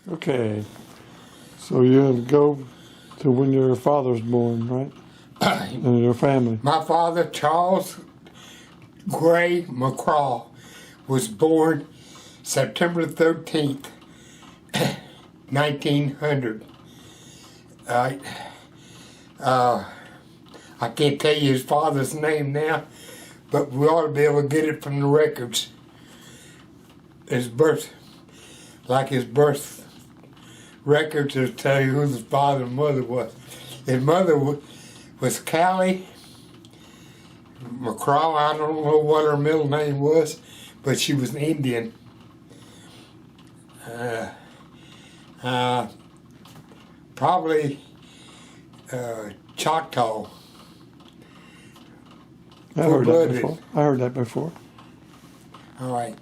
Okay. So you go to when your father's born, right? And your family. My father, Charles Gray McCraw, was born September 13th, 1900. I can't tell you his father's name now, but we ought to be able to get it from the records. His birth records will tell you who his father and mother was. His mother was Callie McCraw. I don't know what her middle name was, but she was an Indian. Probably Choctaw. I heard that before. All right.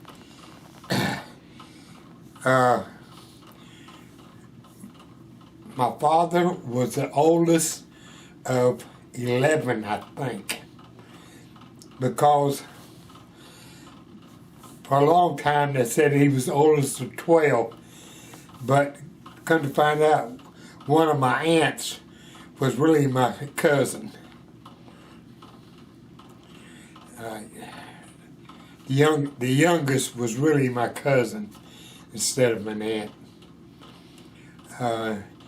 My father was the oldest of 11, I think, because for a long time they said he was the oldest of 12, but come to find out, one of my aunts was really my cousin. The youngest was really my cousin instead of an aunt.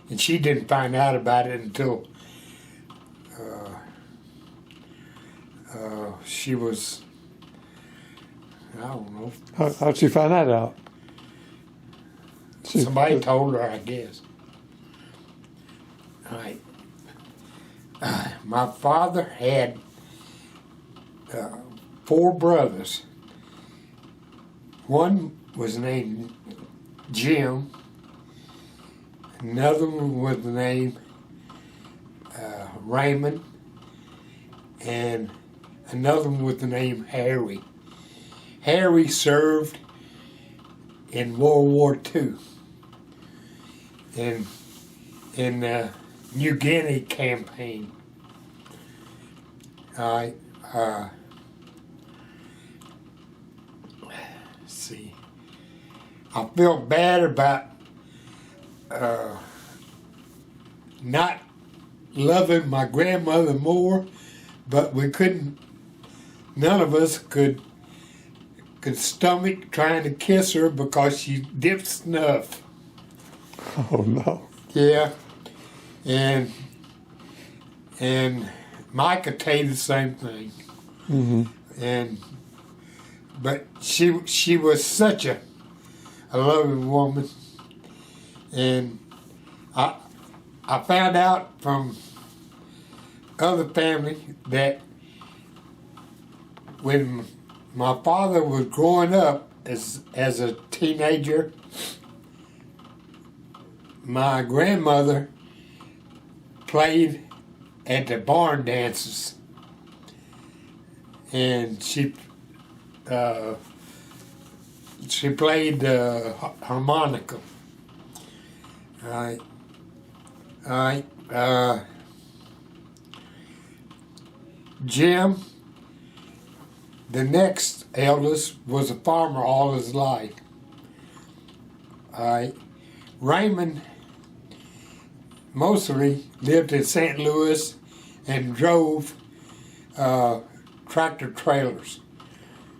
And she didn't find out about it until she was, I don't know. How'd she find that out? Somebody told her, I guess. All right. My father had 4 brothers. One was named Jim. Another one was named Raymond. And another one was named Harry. Harry served in World War II. In the New Guinea campaign. All right. Let's see. I feel bad about not loving my grandmother more, but we couldn't. None of us could stomach trying to kiss her because she dipped snuff. Oh no. Yeah, and Mike could tell you the same thing. Mm-hmm. But she was such a loving woman, and I found out from other family that when my father was growing up as a teenager, my grandmother played at the barn dances, and she played harmonica. All right. Jim, the next eldest, was a farmer all his life. All right. Raymond mostly lived in St. Louis and drove tractor trailers.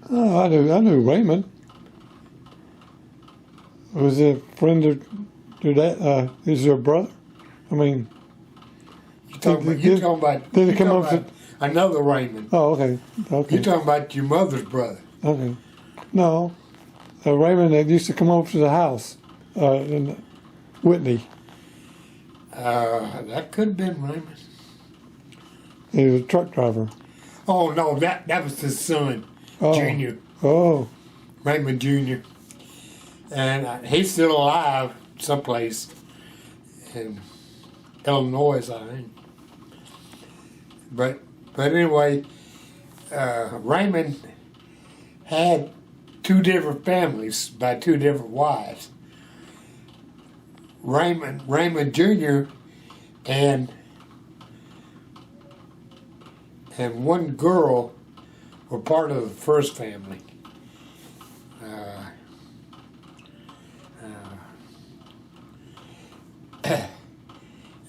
Oh, I knew Raymond. Was he a friend of your dad? Is your brother? I mean, You're talking about another Raymond. Oh, okay. You're talking about your mother's brother. Okay. No, Raymond that used to come over to the house in Whitney. That could have been Raymond. He was a truck driver. Oh no, that was his son, Junior. Oh. Raymond Jr. And he's still alive someplace in Illinois, I think. But anyway, Raymond had 2 different families by 2 different wives. Raymond Jr. and one girl were part of the first family.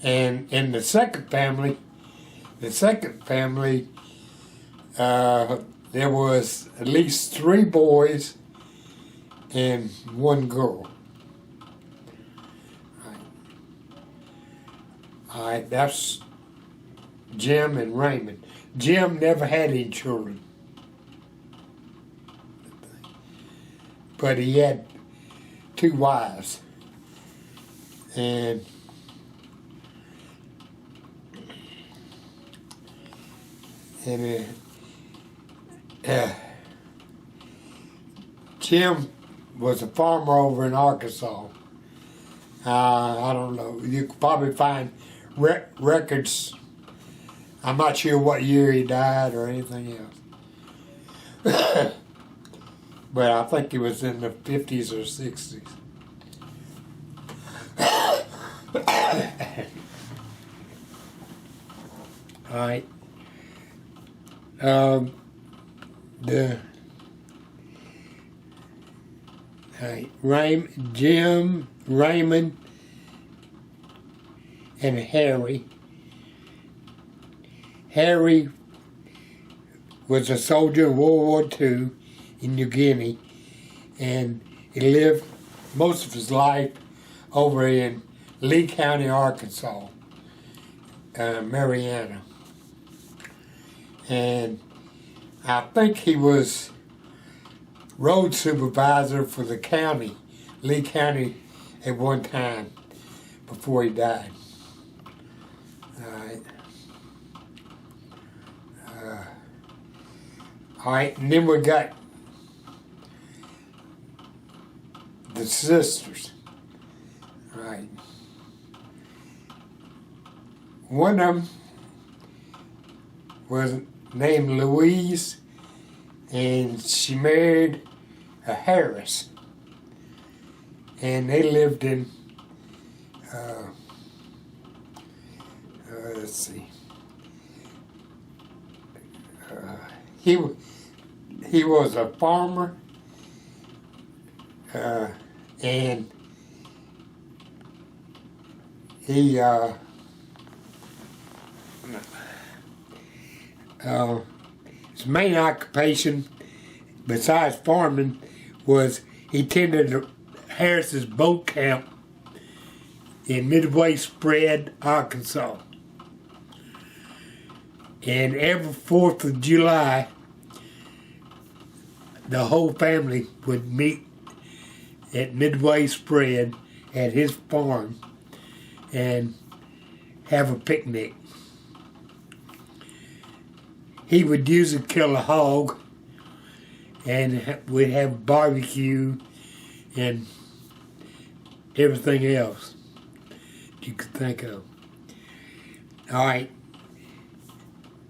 And in the second family, there was at least 3 boys and 1 girl. All right, that's Jim and Raymond. Jim never had any children, but he had 2 wives. And Jim was a farmer over in Arkansas. I don't know. You could probably find records. I'm not sure what year he died or anything else. But I think it was in the 50s or 60s. All right. Jim, Raymond, and Harry. Harry was a soldier in World War II in New Guinea, and he lived most of his life over in Lee County, Arkansas, Mariana. And I think he was road supervisor for the county, Lee County, at one time before he died. All right, and then we got the sisters. All right. One of them was named Louise, and she married a Harris, and they lived in let's see, he was a farmer, and he his main occupation, besides farming, was he tended Harris's boat camp in Midway Spread, Arkansas. And every 4th of July, the whole family would meet at Midway Spread at his farm and have a picnic. He would usually kill a hog, and we'd have barbecue and everything else you could think of. All right.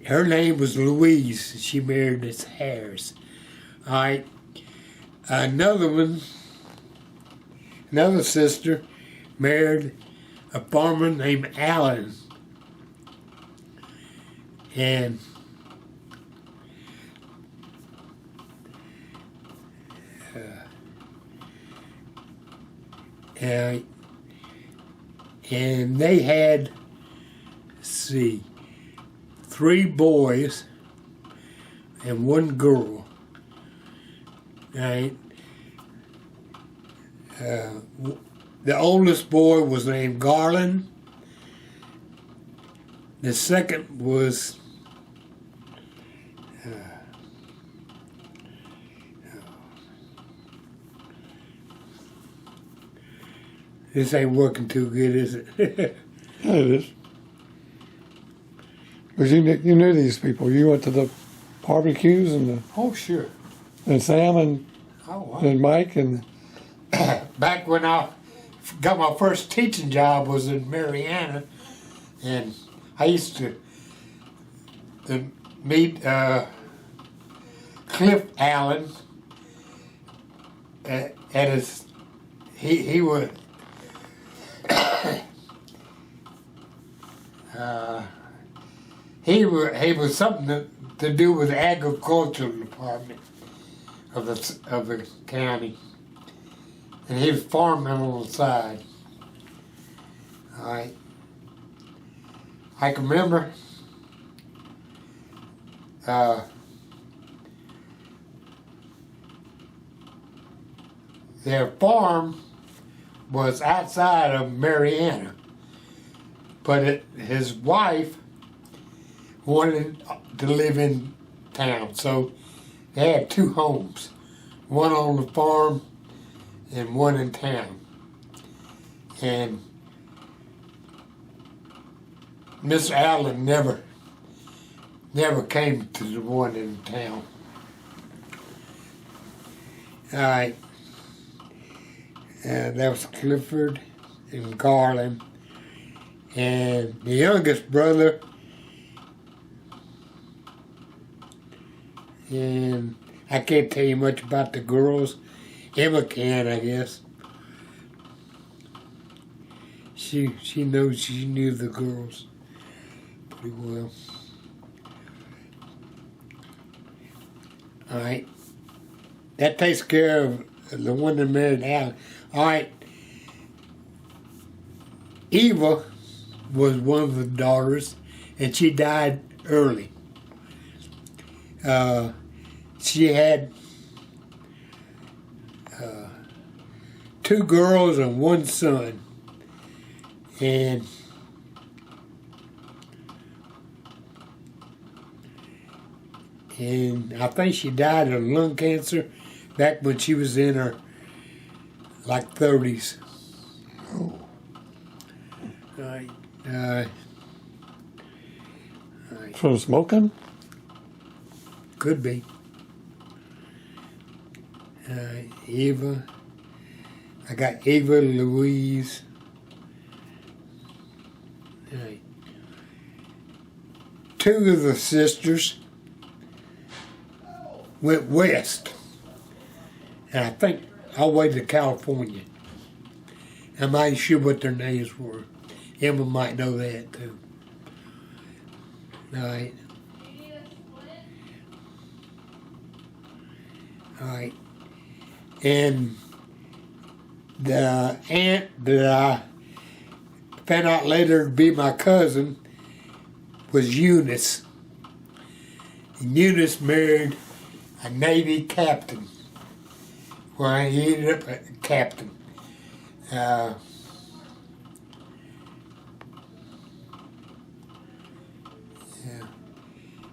Her name was Louise. She married this Harris. All right. Another sister married a farmer named Allen. And and they had, let's see, 3 boys and 1 girl. Right? The oldest boy was named Garland. The second was this ain't working too good, is it? Yeah, it is. Because you knew these people. You went to the barbecues and Oh, sure. Sam and Oh, and Mike and back when I got my first teaching job was in Mariana, and I used to meet Cliff Allen at his. He would. He was something to do with the agricultural department of the county, and he was farming on the side. All right, I can remember their farm was outside of Marianna, but his wife wanted to live in town, so they had two homes, one on the farm and one in town. And Miss Allen never came to the one in town. All right. That was Clifford and Garland. And the youngest brother, and I can't tell you much about the girls. Emma can, I guess. She knew the girls pretty well. All right. That takes care of the one that married Alan. All right. Eva was one of the daughters, and she died early. She had 2 girls and 1 son. And I think she died of lung cancer back when she was in her like 30s. Oh. Right. From smoking? Could be. Eva. I got Eva Louise. Right. 2 of the sisters went west. And I think all the way to California. I'm not sure what their names were. Emma might know that too. All right. All right. And the aunt that I found out later to be my cousin was Eunice. And Eunice married a Navy captain. Well, he ended up a captain. Yeah.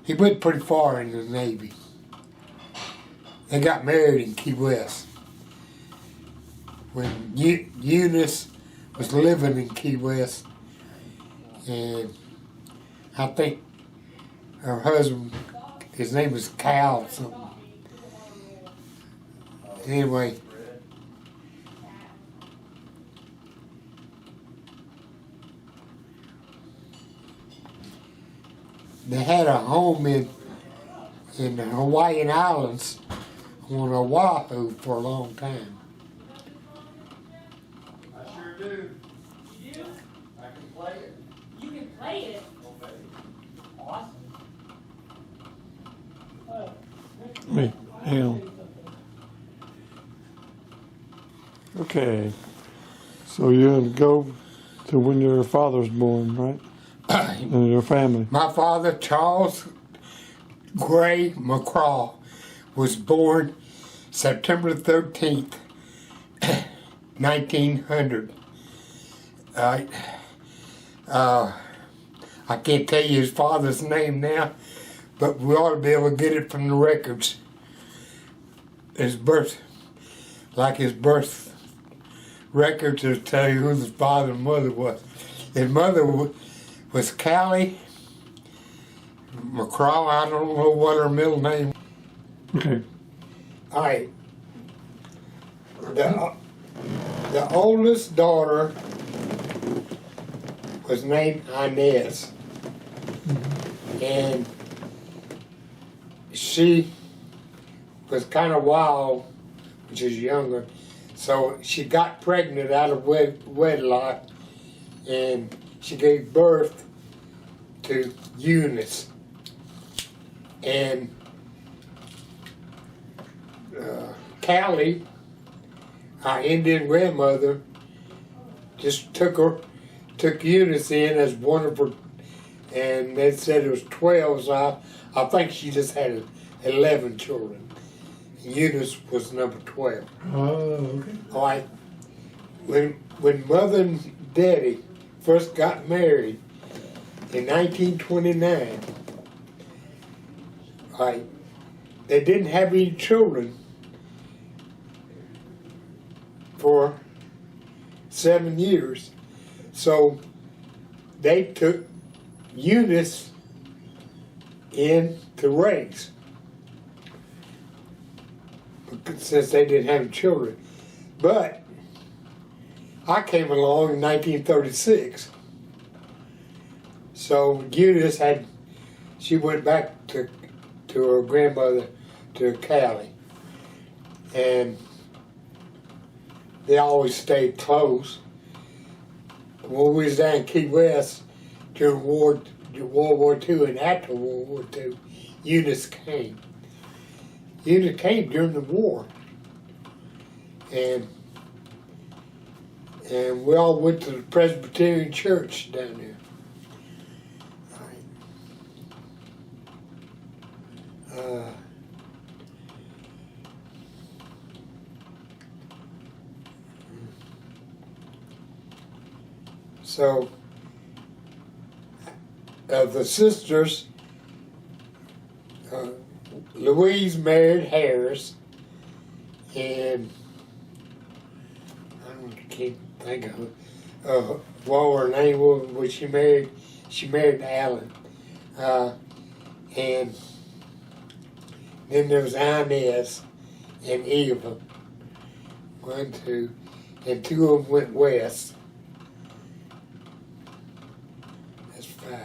He went pretty far in the Navy. They got married in Key West. When Eunice was living in Key West, and I think her husband, his name was Cal or something. Anyway, they had a home in the Hawaiian Islands on Oahu for a long time. I sure do. You do? I can play it. You can play it. Okay. Awesome. Me. Hang on. Okay. So you had to go to when your father's born, right? And your family. My father, Charles Gray McCraw, was born September 13th, 1900. I can't tell you his father's name now, but we ought to be able to get it from the records. His birth records will tell you who his father and mother was. His mother was Callie McCraw. I don't know what her middle name. Okay. All right. The oldest daughter was named Inez. And she was kind of wild, which is younger. So she got pregnant out of wedlock, and she gave birth to Eunice. And Callie, our Indian grandmother, just took Eunice in as one of her and they said it was 12, so I think she just had 11 children. Eunice was number 12. Oh, okay. All right. When Mother and Daddy first got married in 1929, all right, they didn't have any children for 7 years. So they took Eunice in to raise, since they didn't have children. But I came along in 1936. So Eunice she went back to her grandmother, to Cali. And they always stayed close. When we was down in Key West during World War II and after World War II, Eunice came. Eunice came during the war. And we all went to the Presbyterian Church down there. So, the sisters, Louise married Harris, and can't think of what her name was, but she married Alan, and then there was Inez and Eva, 1, 2, and 2 of them went west. That's 5.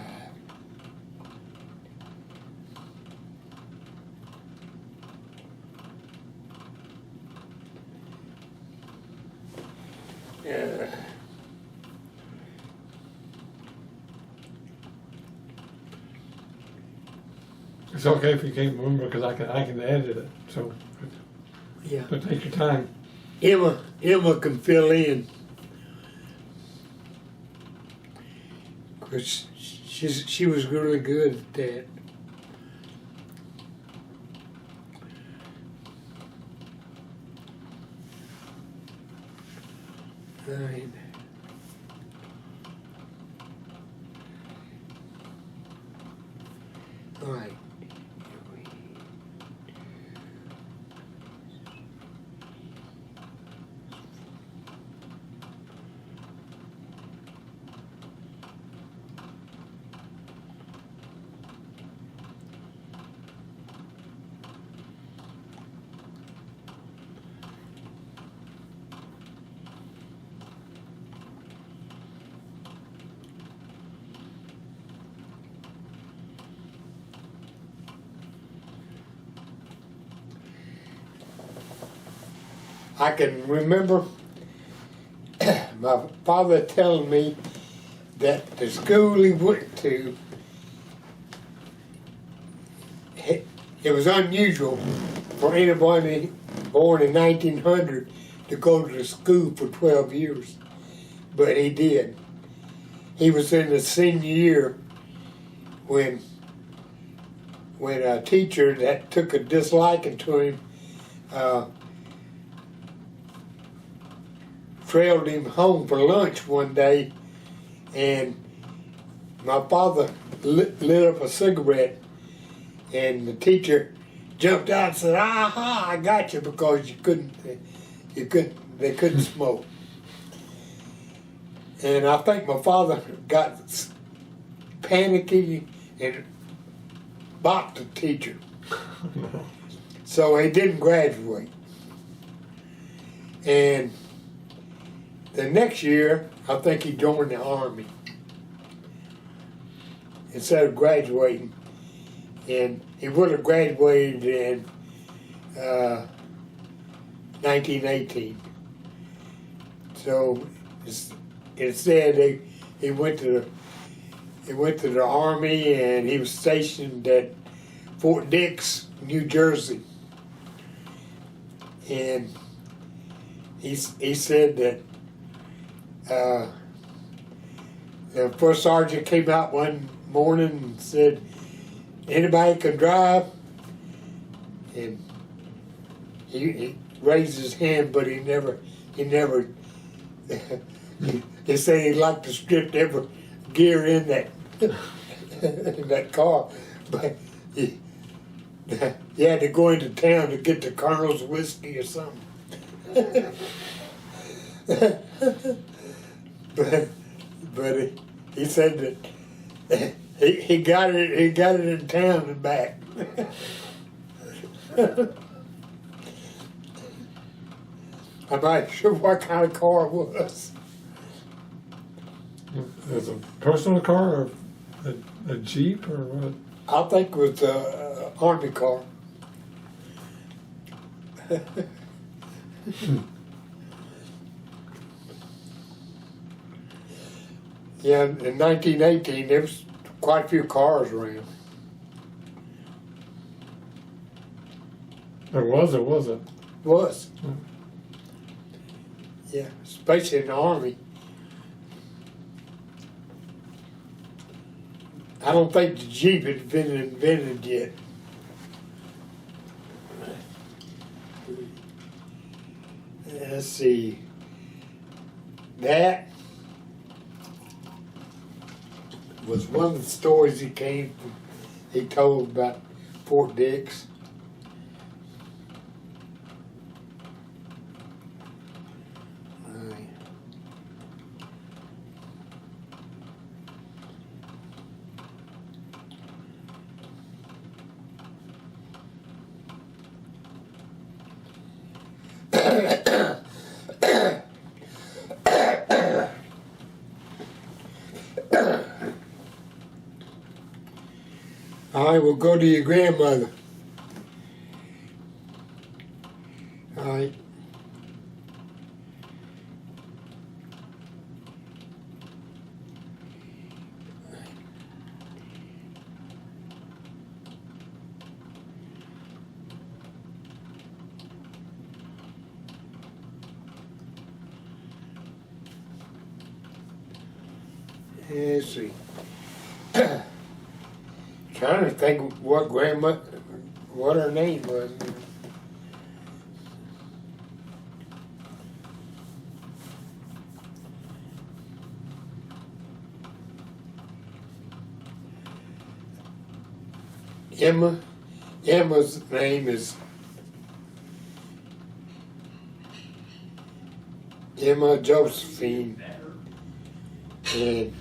Yeah. It's okay if you can't remember because I can edit it. So, Yeah. so take your time. Emma can fill in. Cause she was really good at that. Right. All right. I can remember my father telling me that the school he went to, it was unusual for anybody born in 1900 to go to the school for 12 years, but he did. He was in the senior year when a teacher that took a disliking to him trailed him home for lunch one day, and my father lit up a cigarette, and the teacher jumped out and said, "Aha! I got you," because they couldn't smoke. And I think my father got panicky and bopped the teacher, so he didn't graduate. And the next year, I think he joined the Army instead of graduating, and he would have graduated in 1918. So instead, he went to the Army, and he was stationed at Fort Dix, New Jersey, and he said that the first sergeant came out one morning and said, anybody can drive? And he raised his hand, but he never, he said he'd like to strip every gear in that, in that car. But he had to go into town to get the Colonel's whiskey or something. but he said that he got it in town and back. I'm not sure what kind of car it was. Is it a personal car or a Jeep or what? I think it was an Army car. Yeah, in 1918, there was quite a few cars around. It was or wasn't? Was. Yeah, especially in the Army. I don't think the Jeep had been invented yet. Let's see. That was one of the stories he told about Fort Dix. All right, we'll go to your grandmother. All right. Let's see. Trying to think what her name was. Emma's name is Emma Josephine, and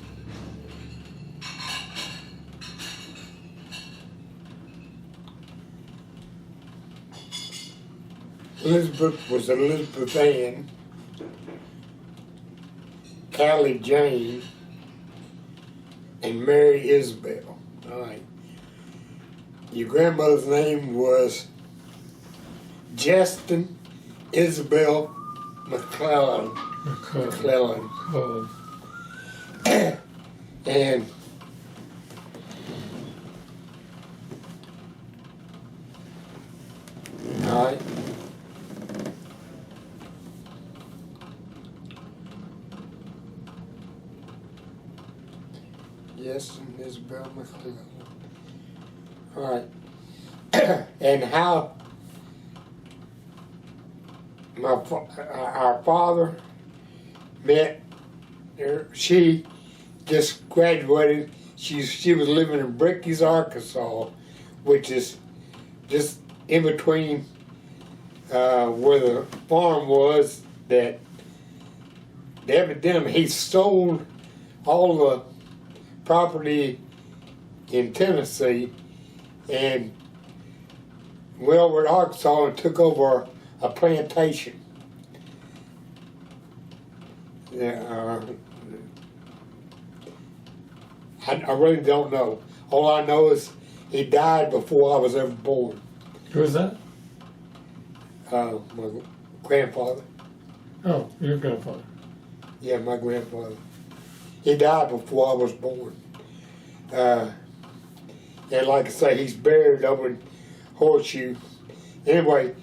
Elizabeth was Elizabeth Ann, Callie Jane, and Mary Isabel. All right. Your grandmother's name was Justin Isabel McClellan. And all right. Justin Isabel McClellan. All right. And how our father met her, she just graduated. She was living in Bricky's, Arkansas, which is just in between where the farm was. That evidently he sold all the property in Tennessee and went over to Arkansas and took over a plantation. I really don't know. All I know is he died before I was ever born. Who is that? My grandfather. Oh, your grandfather. Yeah, my grandfather. He died before I was born. And like I say, he's buried over in Horseshoe. Anyway,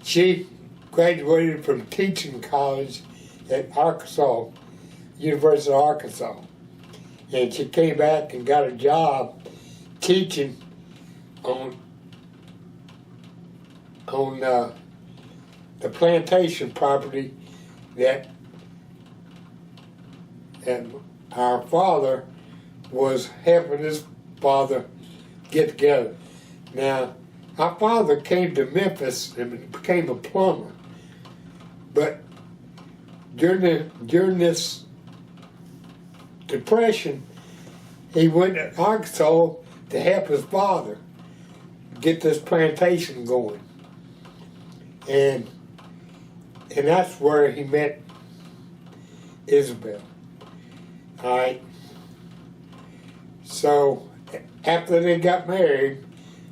she graduated from teaching college at Arkansas, University of Arkansas. and she came back and got a job teaching on the plantation property that our father was helping his father get together. Now, our father came to Memphis and became a plumber, but during this depression, he went to Arkansas to help his father get this plantation going, and that's where he met Isabel. All right. So after they got married,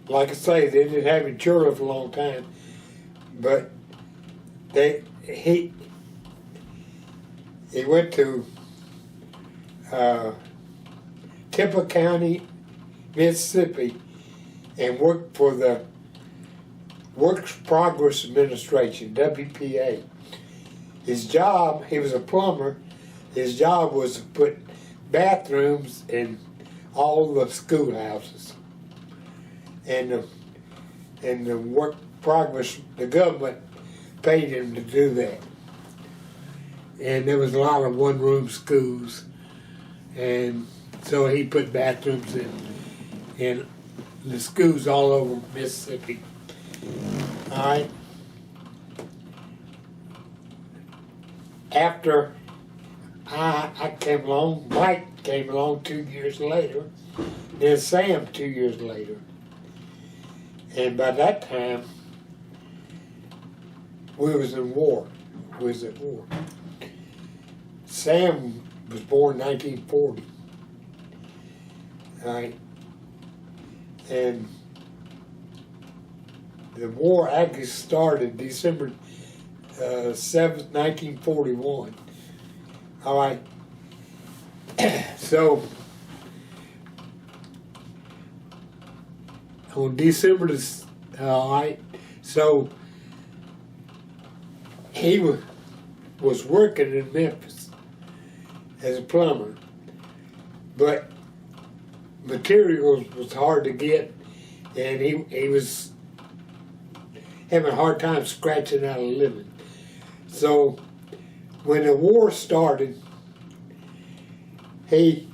like I say, they didn't have any children for a long time, but he went to Temple County, Mississippi, and worked for the Works Progress Administration, WPA. His job, he was a plumber, his job was to put bathrooms in all the schoolhouses. And the Work Progress, the government paid him to do that. And there was a lot of one-room schools, and so he put bathrooms in the schools all over Mississippi. All right. After I came along, Mike came along 2 years later, then Sam 2 years later. And by that time, we was in war. We was at war. Sam was born in 1940. All right. And the war actually started December 7th, 1941. All right. So, on December the, all right, so he was working in Memphis as a plumber, but materials was hard to get, and he was having a hard time scratching out a living. So when the war started, he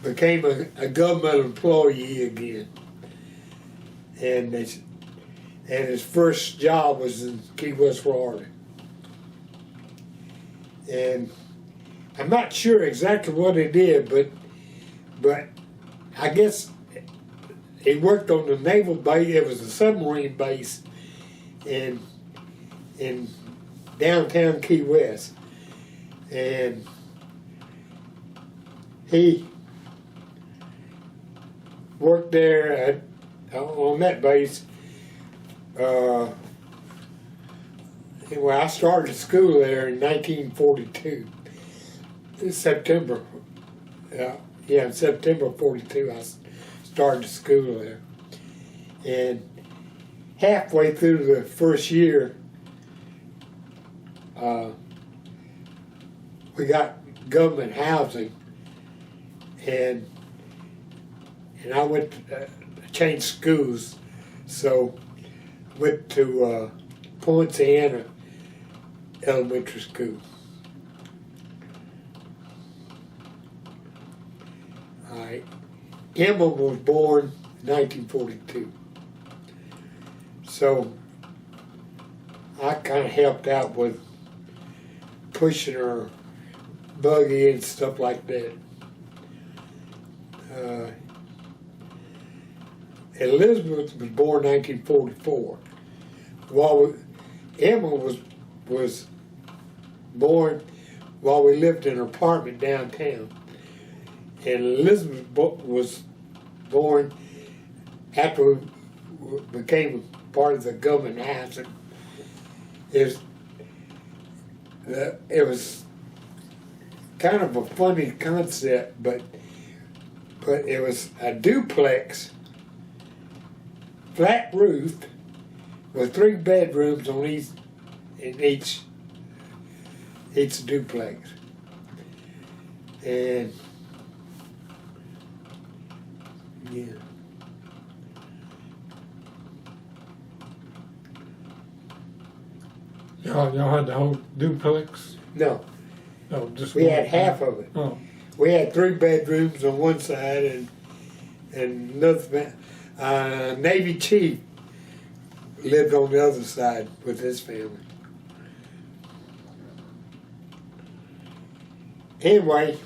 became a government employee again, and his first job was in Key West, Florida. And I'm not sure exactly what he did, but I guess he worked on the naval base. It was a submarine base in downtown Key West, and he worked there on that base. Well, I started school there in 1942. In September. In September of 42, I started school there. And halfway through the first year, we got government housing, and I went to change schools, so went to Poinciana Elementary School. All right. Emma was born in 1942, so I kind of helped out with pushing her buggy and stuff like that. Elizabeth was born in 1944. While Emma was born while we lived in an apartment downtown, and Elizabeth was born after we became part of the government housing. It was kind of a funny concept, but it was a duplex, flat roofed, with 3 bedrooms on each in each duplex. And yeah. Y'all had the whole duplex? No, Oh, just we one. had half of it. Oh, We had 3 bedrooms on one side and another Navy chief lived on the other side with his family. Anyway,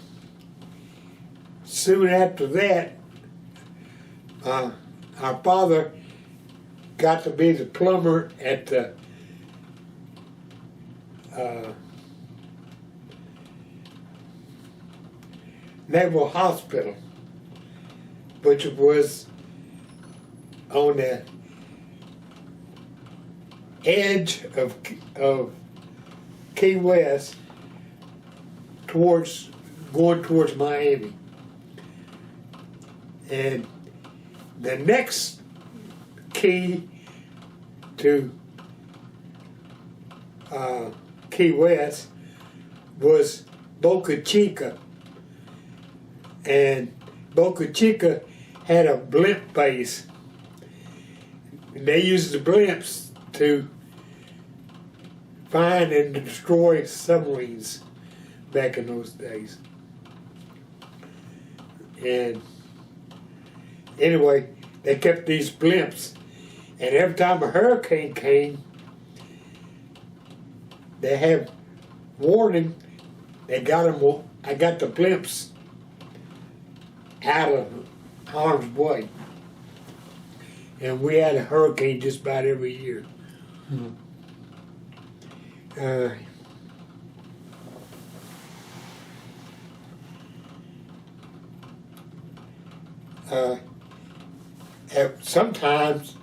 soon after that, our father got to be the plumber at the Naval Hospital, which was on the edge of Key West, going towards Miami. And the next key to Key West was Boca Chica. And Boca Chica had a blimp base. And they used the blimps to find and destroy submarines back in those days. And anyway, they kept these blimps. And every time a hurricane came, they had warning. They got them. I got the blimps out of harm's way. And we had a hurricane just about every year. Sometimes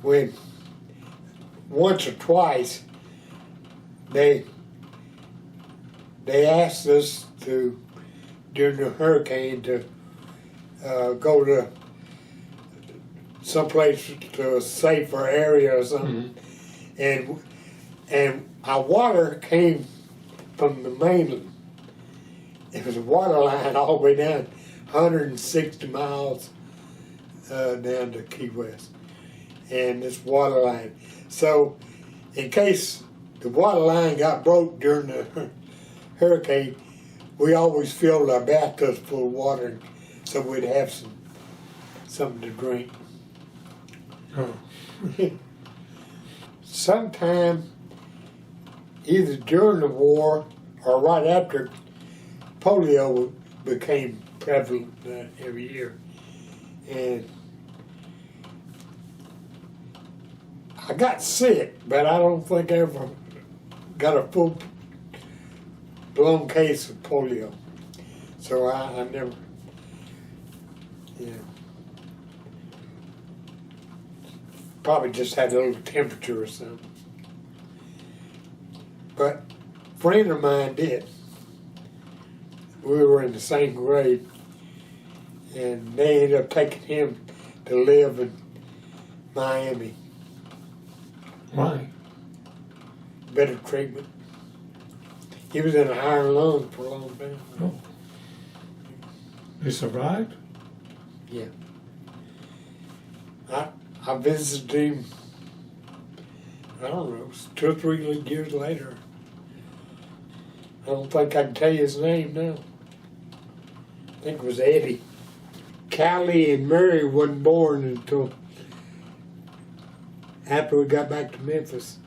when once or twice they asked us to, during the hurricane, to go to someplace to a safer area or something. And our water came from the mainland. It was a water line all the way down 160 miles down to Key West. And this water line. So in case the water line got broke during the hurricane, we always filled our bathtubs full of water so we'd have something to drink. oh. Sometime either during the war or right after, polio became prevalent every year. And I got sick, but I don't think I ever got a full-blown case of polio. So I never, probably just had a little temperature or something. But a friend of mine did. We were in the same grade, and they ended up taking him to live in Miami. Why? Better treatment. He was in a iron lung for a long time. Oh. He survived? Yeah. I visited him, I don't know, it was 2 or 3 years later. I don't think I can tell you his name now. I think it was Eddie. Callie and Mary wasn't born until after we got back to Memphis.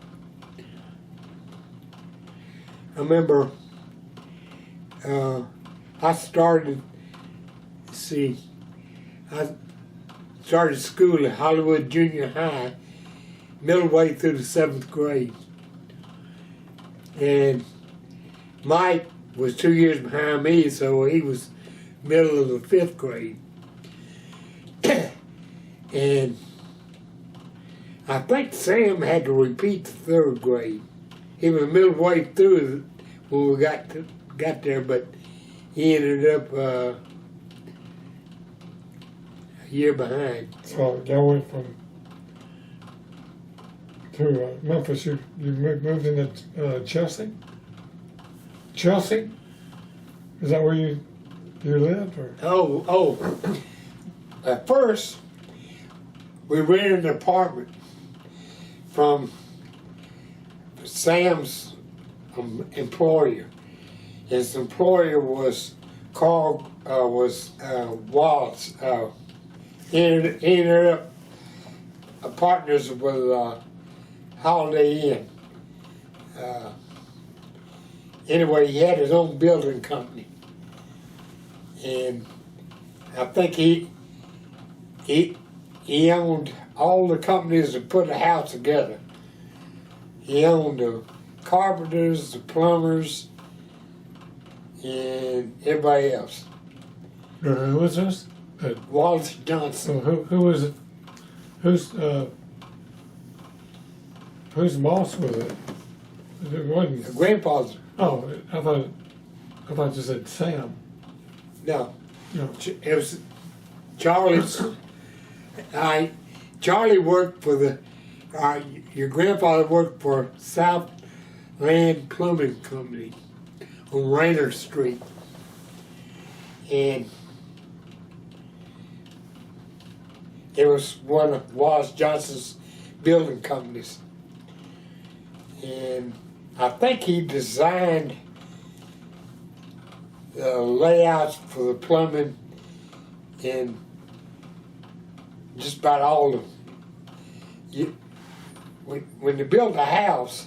I remember I started school at Hollywood Junior High, middle way through the 7th grade. And Mike was 2 years behind me, so he was middle of the 5th grade. And I think Sam had to repeat the 3rd grade. He was middle way through when we got there, but he ended up a year behind. So y'all went from to Memphis, you moved into Chelsea? Chelsea? Is that where you lived? Or? Oh. At first, we rented an apartment from Sam's employer. His employer was Wallace. He ended up partners with Holiday Inn. Anyway, he had his own building company, and I think he owned all the companies that put a house together. He owned the carpenters, the plumbers, and everybody else. Who was this? Wallace Johnson. So who was it? Whose boss was it? It wasn't. Grandpa's. Oh, I thought you said Sam. No, No. it was Charlie's. Charlie worked for the. Your grandfather worked for Southland Plumbing Company on Rainer Street, and it was one of Wallace Johnson's building companies. And I think he designed the layouts for the plumbing in just about all of them. When you built a house,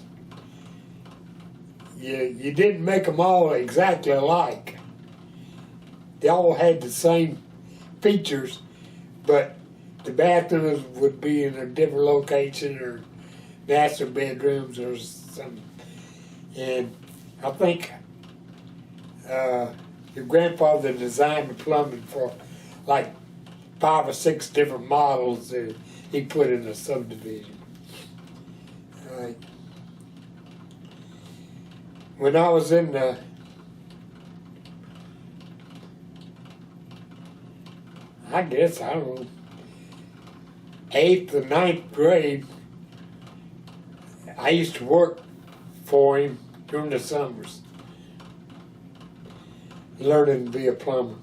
you didn't make them all exactly alike. They all had the same features, but the bathrooms would be in a different location, or master bedrooms or something. And I think your grandfather designed the plumbing for like 5 or 6 different models that he put in a subdivision. When I was in the I don't know, 8th or 9th grade, I used to work for him during the summers, learning to be a plumber.